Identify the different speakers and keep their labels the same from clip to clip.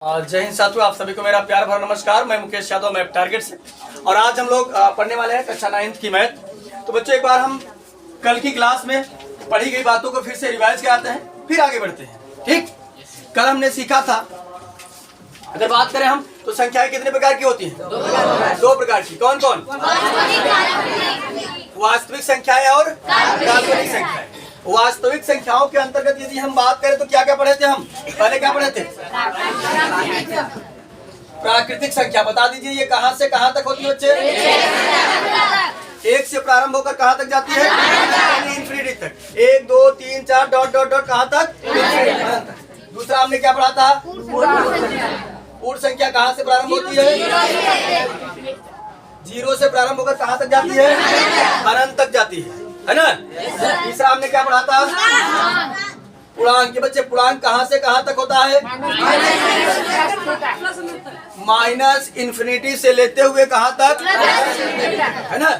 Speaker 1: जय हिंद साथियों, आप सभी को मेरा प्यार भरा नमस्कार। मैं मुकेश यादव, मैथ टारगेट से। और आज हम लोग पढ़ने वाले हैं कक्षा 9th की मैथ। तो बच्चों, एक बार हम कल की क्लास में पढ़ी गई बातों को फिर से रिवाइज कराते हैं, फिर आगे बढ़ते हैं। ठीक, कल हमने सीखा था, अगर बात करें हम तो संख्याएं कितने प्रकार की होती हैं? दो प्रकार की। कौन कौन? वास्तविक संख्याएं और काल्पनिक संख्याएं। वास्तविक संख्याओं के अंतर्गत यदि हम बात करें तो क्या क्या पढ़े थे हम? पहले क्या पढ़े थे? प्राकृतिक संख्या। बता दीजिए ये कहां से कहां तक होती है बच्चे? एक से प्रारंभ होकर कहां तक जाती है? इंफिनिटी तक। 1 2 3 4 डॉट डॉट डॉट कहां तक? दूसरा हमने क्या पढ़ा था? पूर्ण संख्या कहां से प्रारंभ होती है? 0 से प्रारंभ होकर कहां तक जाती है? अनंत तक जाती है ना? तीसरा हमने क्या पढ़ा था? पूर्णांक। के बच्चे, पूर्णांक कहां से कहां तक होता है? माइनस इंफिनिटी से लेते हुए कहां तक, है ना?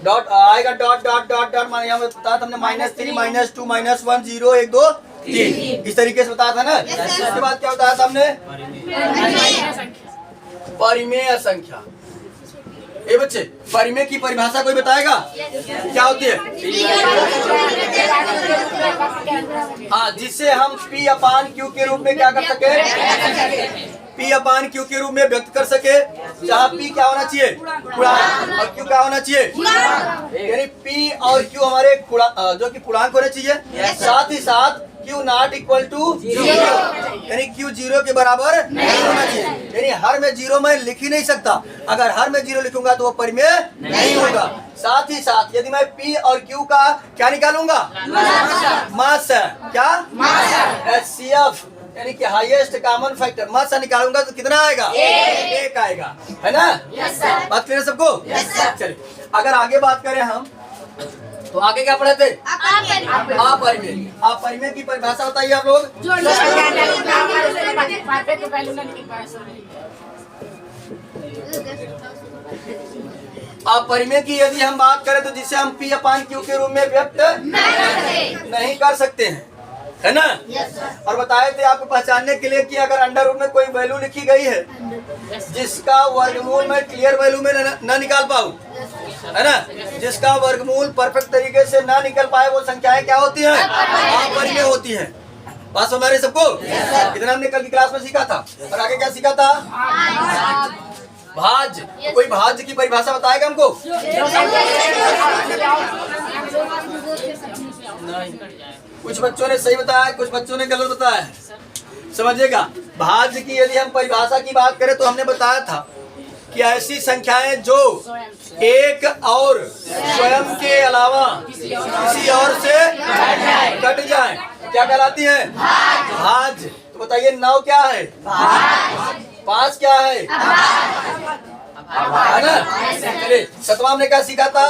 Speaker 1: डॉट आएगा, डॉट डॉट डॉट डॉट। यहाँ में बताया था हमने -3 -2 -1 0 1 2 3, इस तरीके से बताया था ना। इसके बाद क्या बताया था हमने? परिमेय संख्या। ये बच्चे, परिमेय की परिभाषा कोई बताएगा? क्या होती है? हाँ, जिससे हम P/Q के रूप में क्या कर सके? P/Q के रूप में व्यक्त कर सके। जहाँ P क्या होना चाहिए? पूर्णांक, और Q क्या होना चाहिए? यानी P और Q हमारे जो कि पूर्णांक होने चाहिए। साथ ही साथ Q नॉट इक्वल टू 0, यानी Q 0 के बराबर नहीं होना चाहिए। यानी हर में 0 मैं लिख ही नहीं सकता। अगर हर में 0 लिखूंगा तो वो परिमेय नहीं होगा। साथ ही साथ यदि मैं P और Q का क्या निकालूंगा? मास। क्या? HCF, यानी कि हाईएस्ट कॉमन फैक्टर। मास निकालूंगा तो कितना आएगा? 1 आएगा, है ना? बात क्लियर सबको? चलिए, अगर आगे बात करें हम तो आगे क्या पढ़े थे? अपरिमेय। अपरिमेय की परिभाषा बताइए आप लोग। अपरिमेय की यदि हम बात करें तो जिसे हम P/Q के रूप में व्यक्त नहीं कर सकते हैं, है ना? और बताए थे आपको पहचानने के लिए कि अगर अंडर रूट में कोई वैल्यू लिखी गई है जिसका वर्गमूल मैं क्लियर वैल्यू में न निकाल पाऊँ, है ना, जिसका वर्गमूल परफेक्ट तरीके से ना निकल पाए, वो संख्याएं क्या होती हैं? अपरिमेय होती हैं। बात समझ रहे सबको? इतना हमने कल की क्लास में सीखा था। और आगे क्या सीखा था? भाज्य। कोई भाज्य की परिभाषा बताएगा हमको? नहीं, कुछ बच्चों ने सही बताया, कुछ बच्चों ने गलत बताया। समझिएगा, भाज्य की यदि हम परिभाषा की बात करें तो हमने बताया था कि ऐसी संख्याएं जो एक और स्वयं के अलावा किसी और से कट जाए क्या कहलाती है? भाज्य। तो बताइए, 9 क्या है? 5 क्या है? है ना? चलिए, 7वां हमने क्या सीखा था?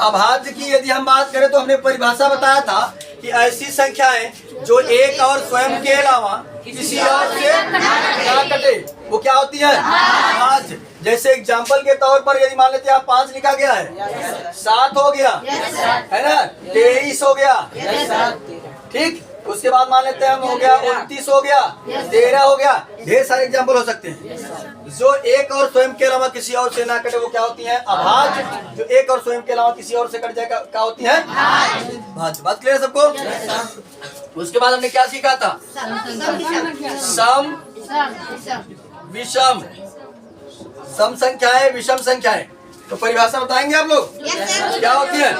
Speaker 1: अभाज्य की यदि हम बात करें तो हमने परिभाषा बताया था कि ऐसी संख्याएं जो एक और स्वयं के अलावा किसी और से ना कटे, वो क्या होती है? अभाज्य। जैसे एग्जाम्पल के तौर पर यदि मान लेते हैं 5 लिखा गया है, 7 हो गया, है ना, 23 हो गया, ठीक। उसके बाद मान लेते हैं हम हो गया 29 हो गया, 13 हो गया। ढेर सारे एग्जाम्पल हो सकते हैं। जो एक और स्वयं के अलावा किसी और से ना कटे वो क्या होती है? अभाज्य। जो एक और स्वयं के अलावा किसी और से कट जाए क्या होती है? भाज्य। बात क्लियर सबको? उसके बाद हमने क्या सीखा था? सम, विषम। सम संख्याएं, विषम संख्याएं। तो परिभाषा बताएंगे आप लोग? क्या होती है?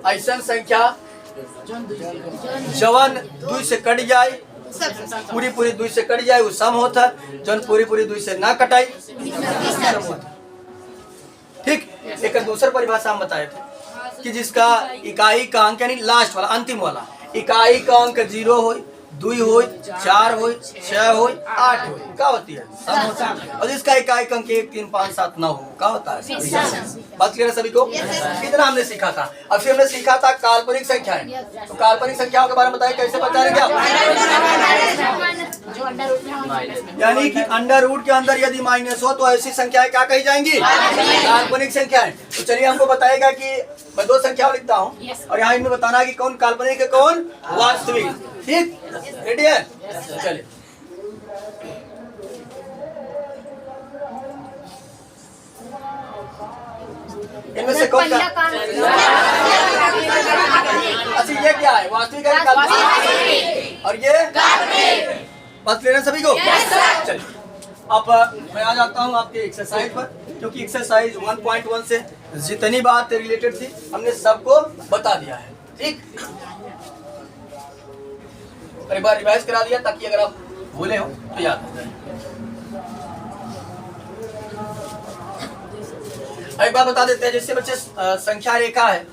Speaker 1: ऐसा संख्या जवन 2 से कट जाए, पूरी 2 से कट जाए, वो सम होता है। जवन पूरी 2 से ना कटाई, ठीक। एक दूसरा परिभाषा हम बताए थे कि जिसका इकाई का अंक, यानी लास्ट वाला, अंतिम वाला, इकाई का अंक 0 हो, 2 हो, 4 हो, 6 हो, 8 हो, क्या होती है सम होता है। और इसका इकाई अंक 1 3 5 7 9 हो, क्या होता है। बात क्लियर है सभी को। कितना हमने सीखा था। अब फिर हमने सीखा था काल्पनिक संख्याएं। तो काल्पनिक संख्याओं के बारे में बताइए कैसे बताएंगे आप। यानी कि अंडर रूट के अंदर यदि माइनस हो तो ऐसी संख्याएं क्या कही जाएंगी, काल्पनिक संख्याएं। तो चलिए हमको बताएगा कि मैं 2 संख्याओं लिखता हूँ और यहाँ इनमें बताना है कि कौन काल्पनिक है कौन वास्तविक। ठीक, रेडी है। चलिए इनमें से कौन सा, अच्छा ये क्या है, वास्तविक है काल्पनिक, और ये बात क्लियर है सभी को। चलिए अब मैं आ जाता हूँ आपके एक्सरसाइज पर, क्योंकि एक्सरसाइज 1.1 से जितनी बात रिलेटेड थी हमने सबको बता दिया है। ठीक, एक बार रिवाइज करा दिया ताकि अगर आप भूले हो तो याद हो जाए। एक बार बता देते हैं, जैसे बच्चे संख्या रेखा है,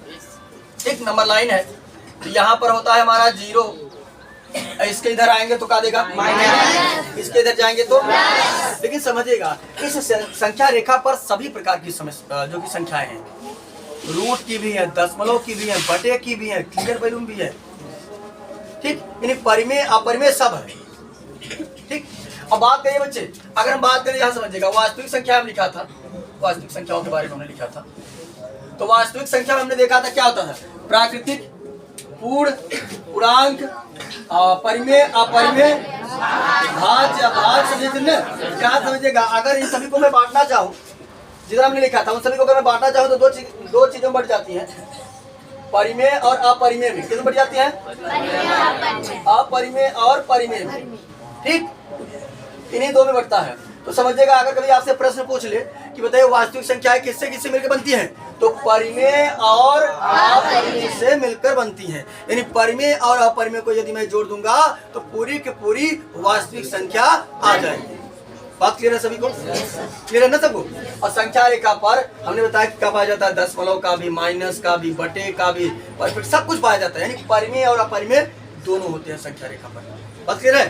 Speaker 1: एक नंबर लाइन है, तो यहाँ पर होता है हमारा 0, इसके इधर आएंगे तो क्या देगा माइनस, इसके इधर जाएंगे तो प्लस। लेकिन समझिएगा इस संख्या रेखा पर सभी प्रकार की समस्या जो कि संख्याएं हैं, रूट की भी है, दशमलव की भी है, बटे की भी है, क्लियर वैल्यूम भी है। ठीक, यानी परिमेय अपरिमेय सब है। ठीक, अब बात करिए बच्चे, अगर हम बात करें यहाँ समझिएगा वास्तविक संख्या हम लिखा था, वास्तविक संख्याओं के बारे में हमने लिखा था। तो वास्तविक संख्या में हमने देखा था क्या होता था, प्राकृतिक, पूर्ण, पूर्णांक, परिमेय, अपरिमेय, भाज्य, भाज्य समझिए। क्या समझिएगा, अगर इन सभी को मैं बांटना चाहूँ, जितना हमने लिखा था उन सभी को अगर मैं बांटना चाहूँ तो दो चीजों में बढ़ जाती है, परिमेय और अपरिमेय में। कितने बढ़ जाती है, अपरिमेय और परिमेय में। ठीक, इन्हीं दो में बढ़ता है। तो समझिएगा अगर कभी आपसे प्रश्न पूछ ले कि बताइए वास्तविक संख्याएं किससे किससे मिलकर बनती हैं, तो परिमेय और अपरिमेय से मिलकर बनती हैं। यानी परिमेय और अपरिमेय को यदि मैं जोड़ दूंगा तो पूरी की पूरी वास्तविक संख्या आ जाएगी। बात क्लियर है सभी को, क्लियर है ना सबको। और संख्या रेखा पर हमने बताया कि क्या पाया जाता है, दशमलव का भी, माइनस का भी, बटे का भी, परफेक्ट सब कुछ पाया जाता है। यानी परिमेय और अपरिमेय दोनों होते हैं संख्या रेखा पर। बात क्लियर है।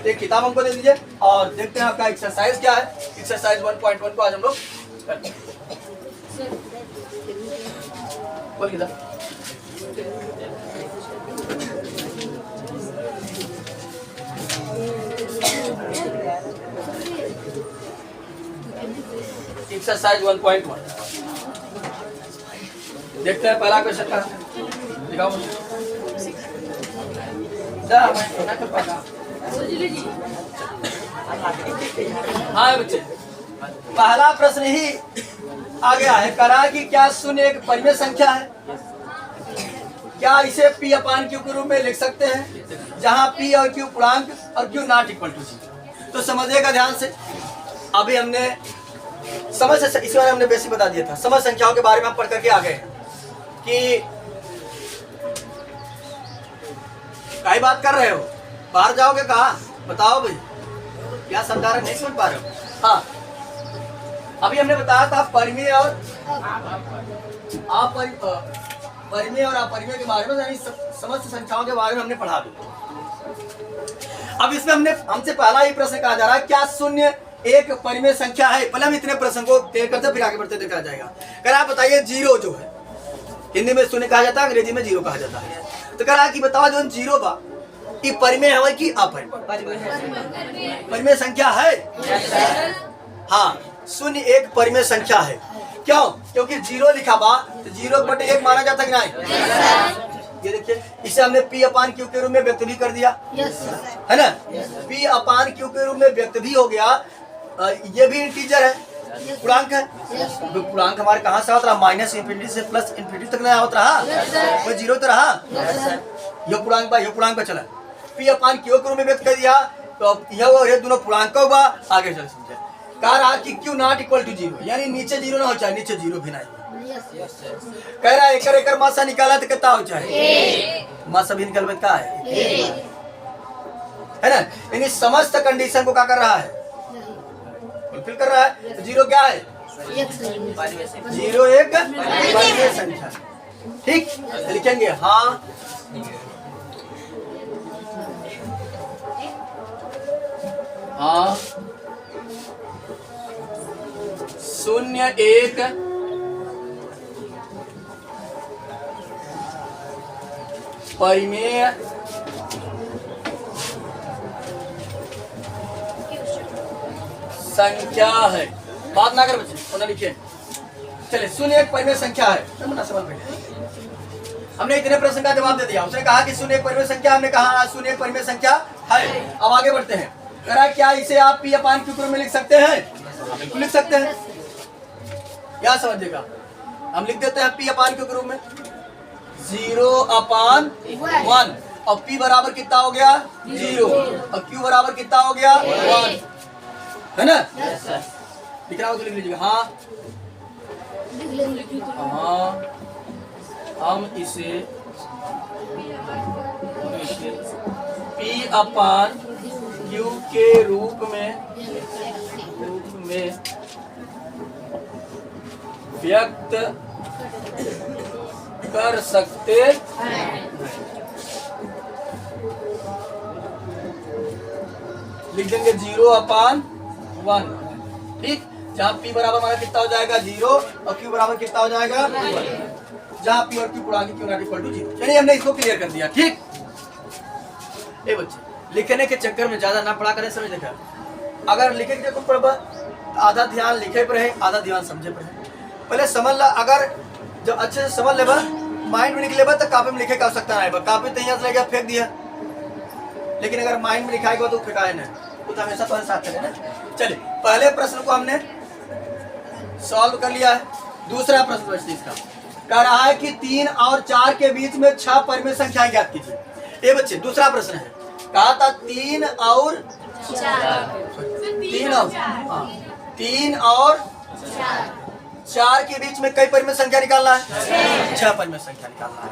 Speaker 1: एक किताब हमको दे दीजिए और देखते हैं आपका एक्सरसाइज क्या है। एक्सरसाइज 1.1 को आज हम लोग करते हैं। बोल किताब। एक्सरसाइज 1.1 देखते हैं पहला क्वेश्चन का, दिखाओ मुझे। हाँ बच्चे, पहला प्रश्न ही आ गया है, करा कि क्या शून्य एक परिमेय संख्या है, क्या इसे P अपान Q के रूप में लिख सकते हैं, जहां P और Q पूर्णांक और Q नॉट इक्वल टू 0। तो समझिएगा ध्यान से, अभी हमने समझ इस बारे हमने बेसिक बता दिया था, समझ संख्याओं के बारे में हम पढ़ करके आ गए कि कई बात कर रहे हो, बाहर जाओगे कहाँ, बताओ भाई, क्या समझा रहे, नहीं समझ पा रहे हो। हाँ, अभी हमने बताया था परिमेय और परिमेय और अपरिमेय के बारे में, यानी समस्त संख्याओं के बारे में हमने पढ़ा दिया। अब इसमें हमसे पहला ही प्रश्न कहा जा रहा है, क्या शून्य एक परिमेय संख्या है। पहले हम इतने प्रश्न को क्लियर करते फिर आगे बढ़ते देखा जाएगा। अगर आप बताइए जीरो जो है, हिंदी में शून्य कहा जाता है, अंग्रेजी में जीरो कहा जाता है। तो कह रहा कि बताओ जो जीरो बा ये परिमेय है कि अपरिमेय, परिमेय संख्या है। हाँ, शून्य एक परिमेय संख्या है। क्यों? क्योंकि जीरो लिखा बा तो जीरो बटे एक माना जाता कि नहीं। ये देखिए, इसे हमने P अपान Q के रूप में व्यक्त भी कर दिया, है ना। P अपान Q के रूप में व्यक्त भी हो गया। ये भी इंटीजर है, पूर्णांक है। पूर्णांक हमारे कहाँ से होता रहा, माइनस इंफिनिटी से प्लस इंफिनिटी तक नया होता रहा, वो जीरो तो रहा। ये पूर्णांक पर चला, P अपान Q के रूप में व्यक्त कर दिया, तो यह दोनों पूर्णांक हुआ। आगे चल समझे, कह रहा कि Q not equal to zero, यानी नीचे जीरो ना हो चाहे, नीचे जीरो भी नहीं। कह रहा है एक मासा निकाला तो कितना हो चाहे, मासा भी निकल का है ना। यानी समस्त कंडीशन को क्या कर रहा है, फुलफिल कर रहा है। तो जीरो क्या है, जीरो एक परिमेय संख्या। ठीक, लिखेंगे हाँ हाँ 0 1 परिमेय संख्या है। बात ना कर बच्चे, उन्हें लिखिए। चलिए 0 1 परिमेय संख्या है। हमने इतने प्रश्न का जवाब दे दिया। उसने कहा कि 0 1 परिमेय संख्या, हमने कहा 0 1 परिमेय संख्या है। अब आगे बढ़ते हैं। करा क्या इसे आप P अपान Q के रूप में लिख सकते हैं? बिल्कुल लिख सकते हैं। क्या समझिएगा, हम लिख देते हैं P अपान Q के रूप में 0 अपान 1 और P बराबर कितना हो गया 0 और Q बराबर कितना हो गया 1, है ना? लिख रहा हो तो लिख लीजिएगा। हाँ हम इसे P अपान Q के रूप में व्यक्त कर सकते हैं। लिख देंगे 0 अपान 1, ठीक। जहाँ P बराबर हमारा कितना हो जाएगा 0 और Q बराबर कितना हो जाएगा 1, जहाँ P और Q पूर्णांक Q नॉट इक्वल टू 0। चलिए हमने इसको क्लियर कर दिया, ठीक। ए बच्चे, लिखने के चक्कर में ज्यादा ना पढ़ा करें, समझ लिखा। अगर लिखे के पढ़ आधा ध्यान लिखे पर है, आधा ध्यान समझे पर है। पहले समझ ला, अगर जब अच्छे से समझ लेबा, माइंड में लिख लेबा तो कापी में लिखे का आवश्यकता नहीं। कापी तो यहाँ से लेके फेंक दिया, लेकिन अगर माइंड में लिखाएगा तो फेंकाए नहीं, तो हमेशा तो साथ चले ना। चलिए पहले प्रश्न को हमने सॉल्व कर लिया है। दूसरा प्रश्न बच्चे इसका कह रहा है कि 3 और 4 के बीच में 6 परिमेय संख्याएं ज्ञात कीजिए। ये बच्चे दूसरा प्रश्न है। कहा था 3 और 4 के बीच में कई परिमेय संख्या निकालना है? 6 परिमेय संख्या निकालना है।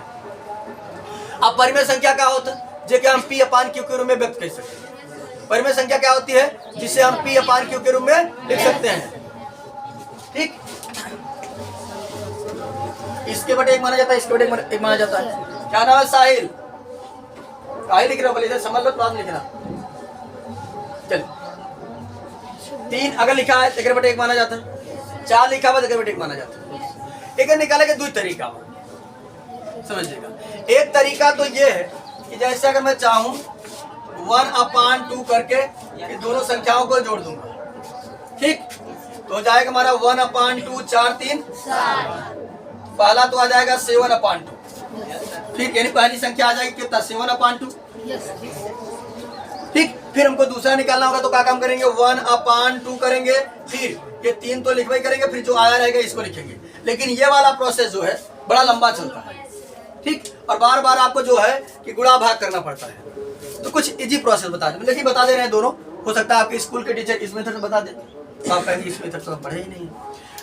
Speaker 1: अब परिमेय संख्या क्या होता है? जो हम P अपान Q के रूप में व्यक्त कर सकते हैं। परिमेय संख्या क्या होती है? जिसे हम P अपान Q के रूप में लिख सकते हैं, ठीक। इसके बटे 1 माना जाता है, इसके बटे 1 माना जाता है। क्या नाम है? साहिल। साहिल लिख रहा हो, इधर समझ लो, बाद लिखना। चल 3 अगर लिखा है तो बटे 1 माना जाता है, 4 लिखा हुआ तो बटे 1 माना जाता है। एक निकाले के 2 तरीका समझिएगा। एक तरीका तो ये है कि जैसे अगर मैं चाहूं 1 अपान 2 करके ये दोनों संख्याओं को जोड़ दूंगा, ठीक। तो हो जाएगा हमारा 1 अपान 2 4 3 पहला तो आ जाएगा 7 अपान 2, ठीक। यानी पहली संख्या आ जाएगी कितना 7 अपान 2, ठीक। फिर हमको दूसरा निकालना होगा तो क्या काम करेंगे 1 अपान 2 करेंगे, फिर ये 3 तो लिखवाई करेंगे, फिर जो आया रहेगा इसको लिखेंगे। लेकिन ये वाला प्रोसेस जो है बड़ा लंबा चलता है, ठीक। और बार बार आपको जो है कि गुणा भाग करना पड़ता है। तो कुछ इजी प्रोसेस बता दें, लेकिन बता दे रहे हैं दोनों। हो सकता है आपके स्कूल के टीचर इस मेथड से बता दें, तो आप कहेंगे इस मेथड तो पढ़े ही नहीं।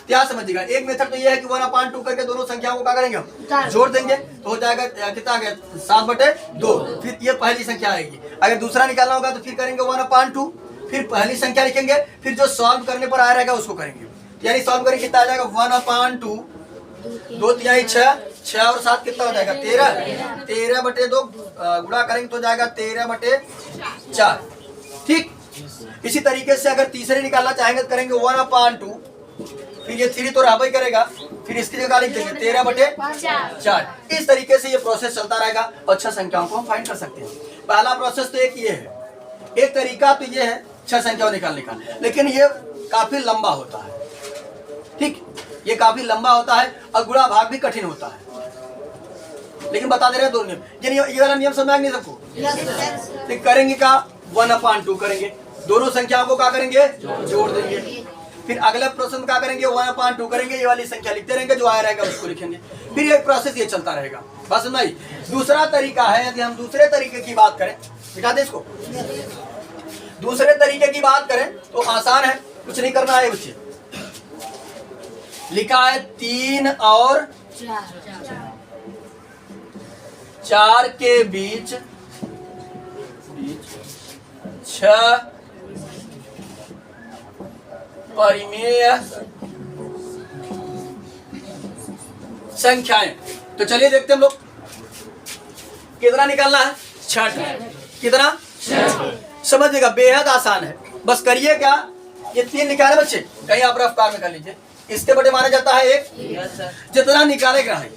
Speaker 1: क्या समझिएगा, एक मेथड तो ये है कि 1 अपान 2 करके दोनों संख्याओं को क्या करेंगे हम जोड़ देंगे, तो हो जाएगा कितना आ गया 7 बटे 2। फिर ये पहली संख्या आएगी। अगर दूसरा निकालना होगा तो फिर करेंगे 1 अपान 2, फिर पहली संख्या लिखेंगे, फिर जो सॉल्व करने पर आया रहेगा उसको करेंगे। यानी सॉल्व करेंगे कितना आ जाएगा 1 अपान 2, 2 3 6 और 7 कितना हो जाएगा 13, 13 बटे 2 गुणा करेंगे तो जाएगा 13 बटे 4, ठीक। इसी तरीके से अगर तीसरे निकालना चाहेंगे तो करेंगे 1 अपान 2, फिर ये 3 तो राबई करेगा, फिर इसकी जगह लिख देंगे 13 बटे 4। इस तरीके से ये प्रोसेस चलता रहेगा और 6 संख्याओं को हम फाइंड कर सकते हैं। पहला प्रोसेस तो एक ये है, एक तरीका तो ये है 6 संख्याओं निकालने का, लेकिन ये काफी लंबा होता है, ठीक। ये काफी लंबा होता है और गुणा भाग भी कठिन होता है। लेकिन बता दे रहे हैं 2 नियम। ये वाला नियम समझ नहीं सबको? तो करेंगे क्या 1 अपान 2 करेंगे, दोनों संख्याओं को क्या करेंगे जोड़ देंगे। फिर अगले प्रश्न में क्या करेंगे 1 अपान 2 करेंगे, ये वाली संख्या लिखते रहेंगे, जो आया रहेगा उसको लिखेंगे। फिर ये प्रोसेस ये चलता रहेगा, बस नहीं। दूसरा तरीका है, यदि हम दूसरे तरीके की बात करें, बिठा दे इसको। दूसरे तरीके की बात करें तो आसान है, कुछ नहीं करना है बच्चे। लिखा है 3 और 4 के बीच 6 परिमेय संख्याएं। तो चलिए देखते हैं हम लोग कितना निकालना है 6। कितना? समझिएगा, बेहद आसान है। बस करिए क्या, ये 3 लिखा है बच्चे, कहीं आप रफ्तार में कर लीजिए। इसके बटे माना जाता है 1, जितना निकालेगा है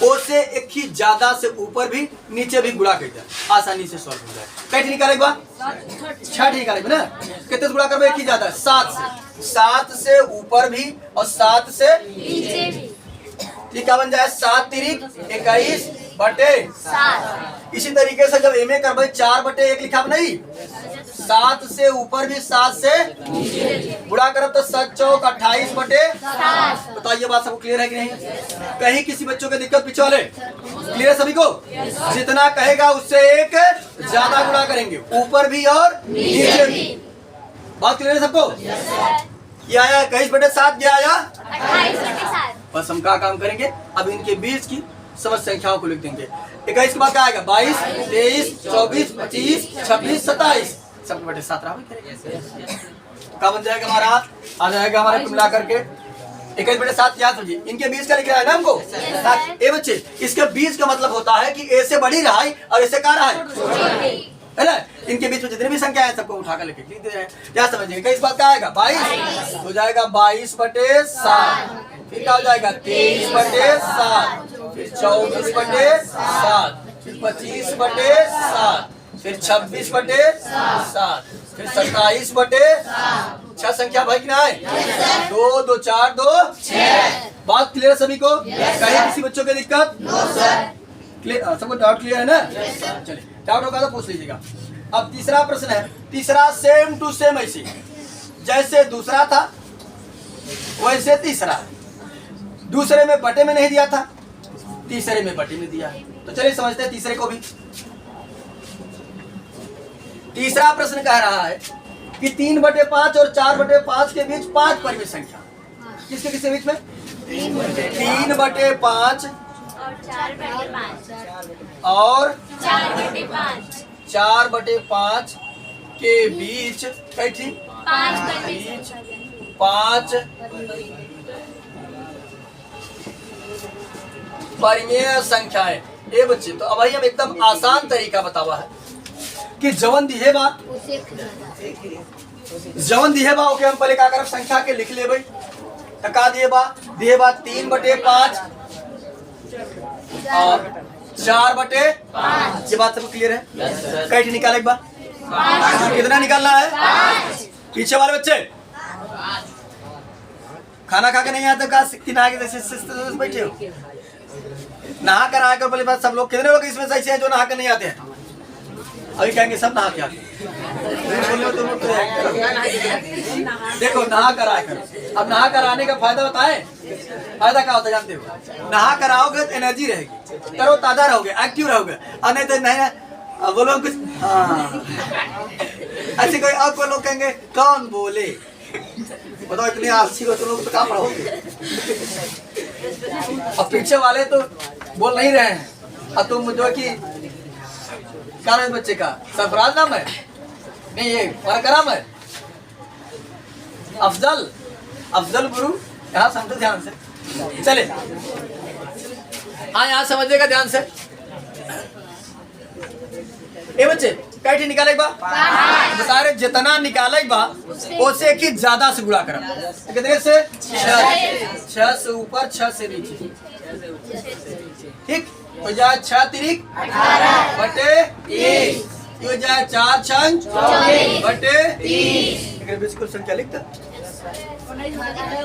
Speaker 1: उससे एक ही ज्यादा से ऊपर भी नीचे भी गुणा कर दिया, आसानी से सॉल्व हो जाए। कैसे निकालेगा? 6 निकालेगा ना, कितने से गुणा करबो? एक ही ज्यादा, 7 से ऊपर भी और 7 से नीचे भी। ठीक है, बन जाए 7 तिरिक 21 बटे 7। इसी तरीके से जब एम ए करबे 4 बटे 1 लिखा नहीं, 7 से ऊपर भी 7 से गुणा करब तो 7 चौक 28 बटे 7। बताइए बात सबको क्लियर है कि नहीं? कहीं किसी बच्चों की दिक्कत पीछे वाले क्लियर है सभी को? जितना कहेगा उससे एक ज्यादा गुणा करेंगे, ऊपर भी और नीचे भी। बात क्लियर है सबको? ये आया 21 बटे 7, ये आया 28 बटे 7। बस हम क्या काम करेंगे, अब इनके बीच की समझ संख्याओं को लिख देंगे। 21 के बाद क्या आएगा? 22, 23, 24, 25, 26, 27 सब बटे 7 रहा। क्या बन जाएगा हमारा? आ जाएगा हमारे कुल मिला करके 21 बटे 7। याद समझिए, इनके बीच का लिख रहा है ना हमको। ए बच्चे, इसके बीच का मतलब होता है कि ए से बड़ी रहा है और ऐसे क्या रहा है ना। इनके बीच में जितनी भी संख्या है सबको उठाकर लिख दे रहे हैं। क्या समझिएगा? इस बात का आएगा 22 हो जाएगा 22 बटे 7। फिर क्या हो जाएगा? 23 बटे 7, फिर 24 बटे 7, फिर 25 बटे 7, फिर 26 बटे 7, फिर 27 बटे 6 संख्या भाई की ना है 2 2 4 2 6। बात क्लियर है सभी को? कहीं किसी बच्चों की दिक्कत? क्लियर, सबको डाउट क्लियर है ना? चलिए, डाउट होगा तो पूछ लीजिएगा। अब तीसरा प्रश्न है, तीसरा सेम टू सेम ऐसी जैसे दूसरा था वैसे तीसरा, दूसरे में बटे में नहीं दिया था, तीसरे में बटे में दिया है। तो चलिए समझते हैं तीसरे को भी। तीसरा प्रश्न कह रहा है कि 3 बटे 5 और 4 बटे 5 के बीच 5 परिमित संख्या। किसके किसके बीच में? 3 बटे 5 और 4 बटे 5 के बीच कैठी 5 परिमेय संख्या है। ए बच्चे, तो अब हम एकदम आसान तरीका बतावा है कि जवन दिहे बा ओके हम पहले क्या करब? संख्या के लिख ले भाई। तो का दिए बा 3 बटे 5 और 4 बटे 5। ये बात सबको क्लियर है? कैसे निकाले बा? कितना निकालना है? पीछे वाले बच्चे खाना खा के नहीं आते का बैठे हो? नहा कर आकर बोले बात सब लोग, कितने लोग इसमें ऐसे हैं जो नहा कर नहीं आते हैं? अभी कहेंगे सब नहा के आते हैं। देखो नहा कर आकर, अब नहा कर आने का फायदा बताएं। फायदा क्या होता है जानते हो? नहा कर आओगे तो एनर्जी रहेगी, तरो ताजा रहोगे, एक्टिव रहोगे। और नहीं तो नहीं बोलो कुछ ऐसे कोई और कोई लोग कहेंगे कौन बोले, बताओ इतने आलसी हो तुम लोग तो कहाँ पढ़ोगे? अब पीछे वाले तो बोल नहीं रहे हैं। अब तुम जो कि क्या नाम बच्चे का? सरफराज नाम है? नहीं, ये कराम है। अफजल गुरु, यहाँ समझो ध्यान से। चले हाँ, यहाँ समझिएगा ध्यान से। ए बच्चे, कैसे निकाले बा? बता रहे जितना निकाले बा उससे एक ही ज्यादा से गुणा करा। कितने से? 6 से ऊपर 6 से नीचे। ठीक हो जाए 6 तिरिक 18 बटे 30 हो जाए 4 छंग 24 बटे 30। बिल्कुल संख्या लिखता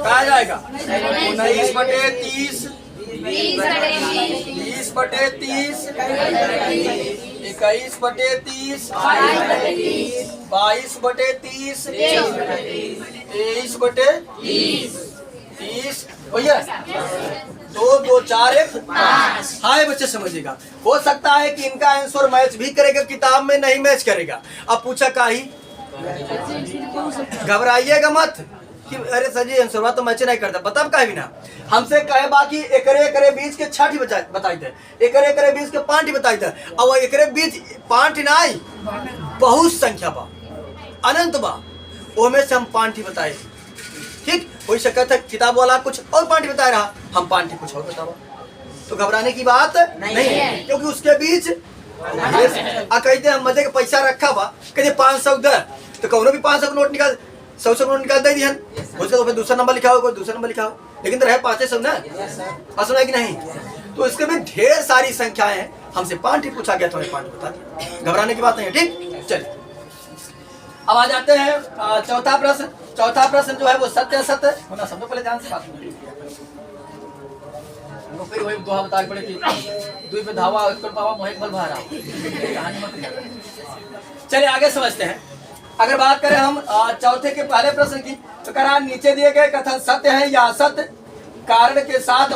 Speaker 1: कहा जाएगा 19 बटे 30 20 बटे 30 21 बटे 30 22 बटे 30 23 बटे 30 भैया 2 2 4 1 5। हाँ बच्चे समझिएगा, हो सकता है कि इनका आंसर मैच भी करेगा, किताब में नहीं मैच करेगा। अब पूछा का ही घबराइएगा मत कि अरे सर जी आंसर तो मैच नहीं करता, बता का भी ना। हमसे कहे बाकी एकरे बीच के 6 बताई थे, एकरे बीच के 5 बताई थे। अब एकरे बीच 5 नहीं बहुत संख्या बा, अनंत बा, ओमे से हम 5 बताए। ठीक हो सकता है किताब वाला कुछ और 5 बता रहा, हम 5 कुछ और बतावा, तो घबराने की बात नहीं है, क्योंकि उसके बीच कहते हम मजे का पैसा रखा बा, कहते 500 दे तो कौनो भी 500 का नोट निकाल 100 का नोट निकाल दे दिया उसका, तो फिर दूसरा नंबर लिखा हो, कोई दूसरा नंबर लिखा हो, लेकिन तो रहे 500 ना, असम है कि नहीं। तो इसके में ढेर सारी संख्याएं हैं, हमसे 5 ही पूछा गया तो हमें 5 बता दिया, घबराने की बात नहीं है। ठीक, चलिए अब आ जाते हैं चौथा प्रश्न। चौथा प्रश्न जो है वो सत्य असत्य होना, सबसे पहले ध्यान से बात करिए। फिर वही दोहा बता पड़े कि दुई पे धावा उत्तर पावा मोहे बल भारा, कहानी मत। चलिए आगे समझते हैं। अगर बात करें हम चौथे के पहले प्रश्न की, तो कह नीचे दिए गए कथन सत्य है या असत्य, कारण के साथ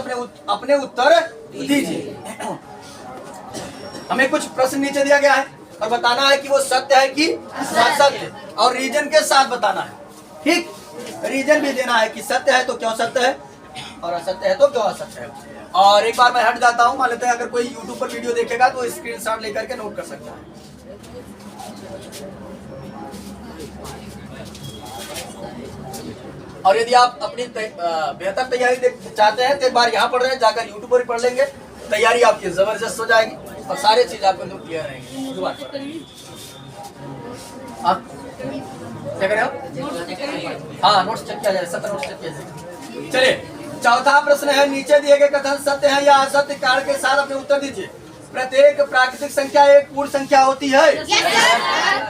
Speaker 1: अपने उत्तर दीजिए। हमें कुछ प्रश्न नीचे दिया गया है और बताना है कि वो सत्य है कि असत्य, और रीजन के साथ बताना है। ठीक, रीजन भी देना है कि सत्य है तो क्यों सत्य है और असत्य है तो क्यों असत्य है। और एक बार मैं हट जाता हूं, मान लेते हैं अगर कोई YouTube पर वीडियो देखेगा तो स्क्रीनशॉट लेकर के नोट कर सकता है। और यदि आप अपनी बेहतर तैयारी चाहते हैं तो एक बार यहाँ पढ़ रहे हैं, जाकर यूट्यूब पर ही पढ़ लेंगे, तैयारी आपकी जबरदस्त हो जाएगी और सारी चीज आपको एकदम क्लियर रहेंगी। आप क्या करें आप? हाँ, नोट्स चेक किया जाए, 7 नोट्स चेक किया जाए। चलिए चौथा प्रश्न है, नीचे दिए गए कथन सत्य है या असत्य, कारण के साथ अपने उत्तर दीजिए। प्रत्येक प्राकृतिक संख्या एक पूर्ण संख्या होती है।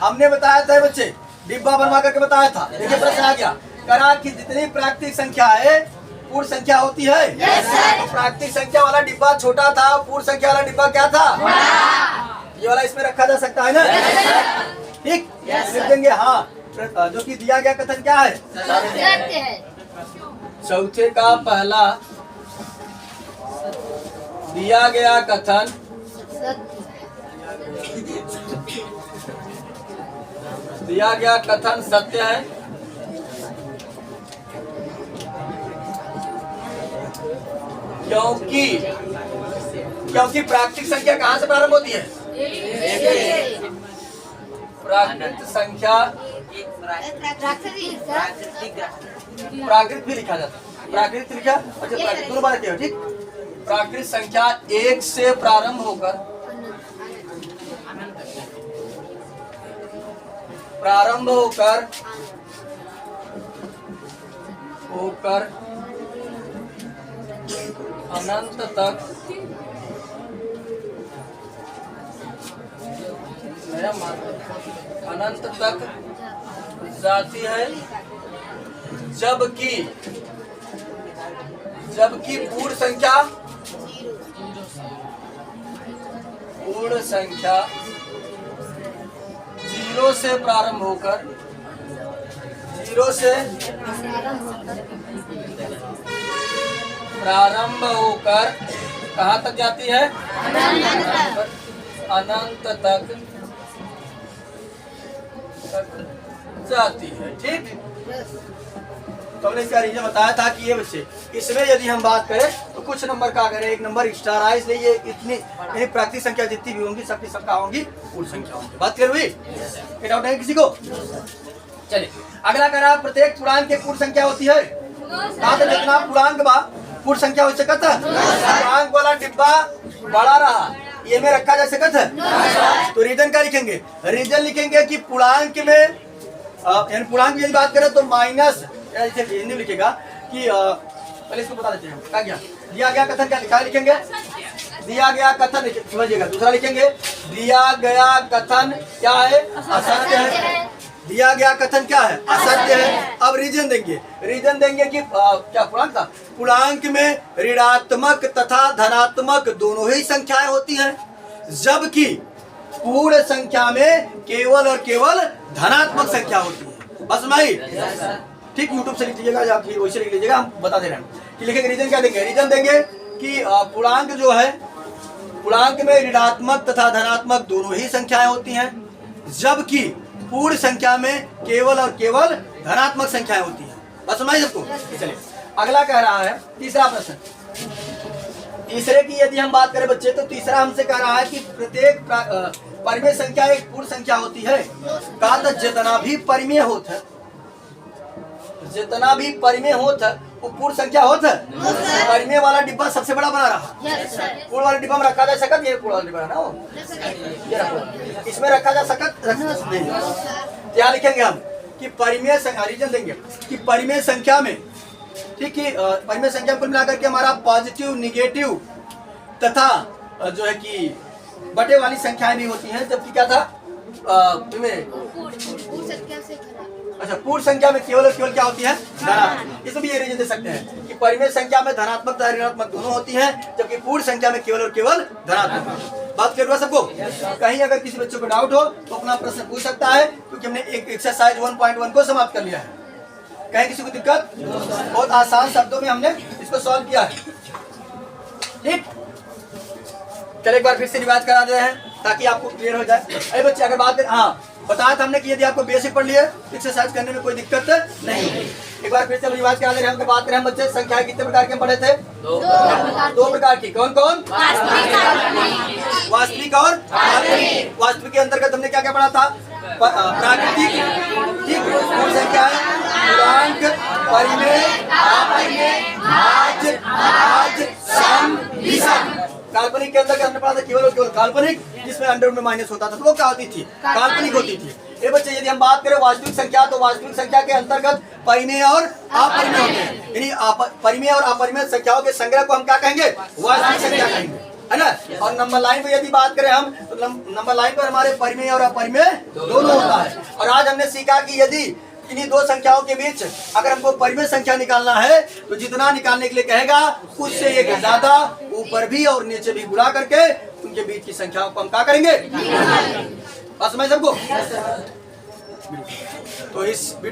Speaker 1: हमने बताया था बच्चे, डिब्बा बनवा करके बताया था। देखिए प्रश्न आ गया, करा कि जितनी प्राकृतिक संख्या है पूर्ण संख्या होती है। तो प्राकृतिक संख्या वाला डिब्बा छोटा था, पूर्ण संख्या वाला डिब्बा क्या था? ये वाला इसमें रखा जा सकता है ना। ठीक, लिख देंगे। हाँ, जो कि दिया गया कथन क्या है? सत्य है। चौथे का पहला दिया गया कथन सत्य है, क्योंकि प्राकृतिक संख्या कहाँ से प्रारंभ होती है? प्राकृतिक संख्या, प्राकृत भी लिखा जाता है, प्राकृत लिखा, अच्छा प्राकृत दोनों बार क्या? ठीक, प्राकृतिक संख्या 1 से प्रारंभ होकर अनंत तक जाती है, जबकि पूर्ण संख्या 0 से प्रारंभ होकर कहाँ तक जाती है? अनंत तक जाती है। ठीक, तो हमने इसका रीजन बताया था कि ये बच्चे, इसमें यदि हम बात करें तो कुछ नंबर का अगर एक नंबर एक्स्ट्रा आए, इसलिए ये इतनी प्राकृतिक संख्या जितनी भी होंगी सबकी सबका होंगी पूर्ण संख्या होंगी। बात क्लियर हुई? कोई डाउट है किसी को? चलिए अगला करा, प्रत्येक पूर्णांक की पूर्ण संख्या होती है। कहा था जितना पूर्णांक बा पूर्ण संख्या हो सकता है। पूर्णांक वाला डिब्बा बड़ा रहा, ये में रखा जा सकता है। तो रीजन क्या लिखेंगे? रीजन लिखेंगे कि पूर्णांक में पूर्णांक की यदि बात करें तो माइनस, हिंदी में लिखेगा कि पहले इसको बता देते हैं क्या क्या दिया गया कथन क्या लिखा है, लिखेंगे दिया गया कथन, समझिएगा। दूसरा लिखेंगे दिया गया कथन क्या है? असत्य है। दिया गया कथन क्या है? असत्य है। अब रीजन देंगे कि क्या पूर्णांक था? पूर्णांक में ऋणात्मक तथा धनात्मक दोनों ही संख्याएं होती हैं, जबकि पूर्ण संख्या में केवल और केवल धनात्मक संख्या होती है। बस भाई ठीक, यूट्यूब से लिख लीजिएगा या फिर वैसे लिख लीजिएगा, हम बता दे रहे हैं कि लिखेंगे। रीजन क्या देंगे? रीजन देंगे कि पूर्णांक जो है, पूर्णांक में ऋणात्मक तथा धनात्मक दोनों ही संख्याएं होती हैं, जबकि पूर्ण संख्या में केवल और केवल धनात्मक संख्याएं होती हैं। बस सुनाई सबको? चलिए अगला कह रहा है तीसरा प्रश्न। तीसरे की यदि हम बात करें बच्चे, तो तीसरा हमसे कह रहा है कि प्रत्येक परिमेय संख्या एक पूर्ण संख्या होती है। कहा था जितना भी परिमेय होता वो पूर्ण संख्या होता है। परिमेय वाला डिब्बा सबसे बड़ा बना रहा, पूर्ण वाले डिब्बा में रखा जा सकता, ये पूर्ण वाला डिब्बा है ना, ये रखो, इसमें रखा जा सकता नहीं। क्या लिखेंगे हम कि परिमेय रीजन देंगे कि परिमेय संख्या में, ठीक है, परिमेय संख्या कुल मिलाकर के हमारा पॉजिटिव, निगेटिव तथा जो है कि बटे वाली संख्याएं भी होती हैं, जबकि क्या था अच्छा पूर्ण संख्या में केवल और केवल क्या होती है, धनात्मक। इसमें भी ये रीजन दे सकते हैं कि परिमेय संख्या में धनात्मक तथा ऋणात्मक दोनों होती हैं, जबकि पूर्ण संख्या में केवल और केवल धनात्मक। बात कर रहा सबको? कहीं अगर किसी बच्चे को डाउट हो तो अपना प्रश्न पूछ सकता है, क्योंकि हमने एक एक्सरसाइज 1.1 को समाप्त कर लिया है। कहीं किसी को दिक्कत? बहुत आसान शब्दों में हमने इसको सॉल्व किया है, ठीक। चलिए एक बार फिर से रिवाइज करा दे रहे हैं ताकि आपको क्लियर हो जाए। अरे बच्चे अगर बात करें, हाँ बताया था हमने कि यदि आपको बेसिक पढ़ लिए एक्सरसाइज करने में कोई दिक्कत नहीं होगी। एक बार फिर से रिवाइज करा दे रहे हैं। हम बात करें हम बच्चे संख्याएं कितने प्रकार के पढ़े थे? दो प्रकार की। कौन कौन? वास्तविक और काल्पनिक। वास्तविक के अंतर्गत हमने क्या क्या पढ़ा था? प्राकृतिक, ठीक, पूर्ण संख्याएं, पूर्णांक, परिमेय, अपरिमेय, भाज्य, अभाज्य, सम, विषम। काल्पनिक के अंदर हमने पढ़ा था केवल और केवल काल्पनिक, जिसमें अंडर में माइनस होता था, तो वो क्या होती थी? काल्पनिक होती थी। ये बच्चे यदि हम बात करें वास्तविक संख्या, तो वास्तविक संख्या के अंतर्गत परिमेय और अपरिमेय होते हैं, यानी परिमेय और अपरिमेय संख्याओं के संग्रह को हम क्या कहेंगे? वास्तविक संख्या कहेंगे, है ना। और नंबर लाइन पर यदि बात करें हम, तो नंबर लाइन पर हमारे परिमेय और अपरिमेय दोनों होता है। और आज हमने सीखा कि यदि इन्हीं दो संख्याओं के बीच अगर हमको परिमेय संख्या निकालना है, तो जितना निकालने के लिए कहेगा उससे एक ज्यादा ऊपर भी और नीचे भी गुणा करके उनके बीच की संख्याओं को हम क्या करेंगे? बात समझ सबको? तो इस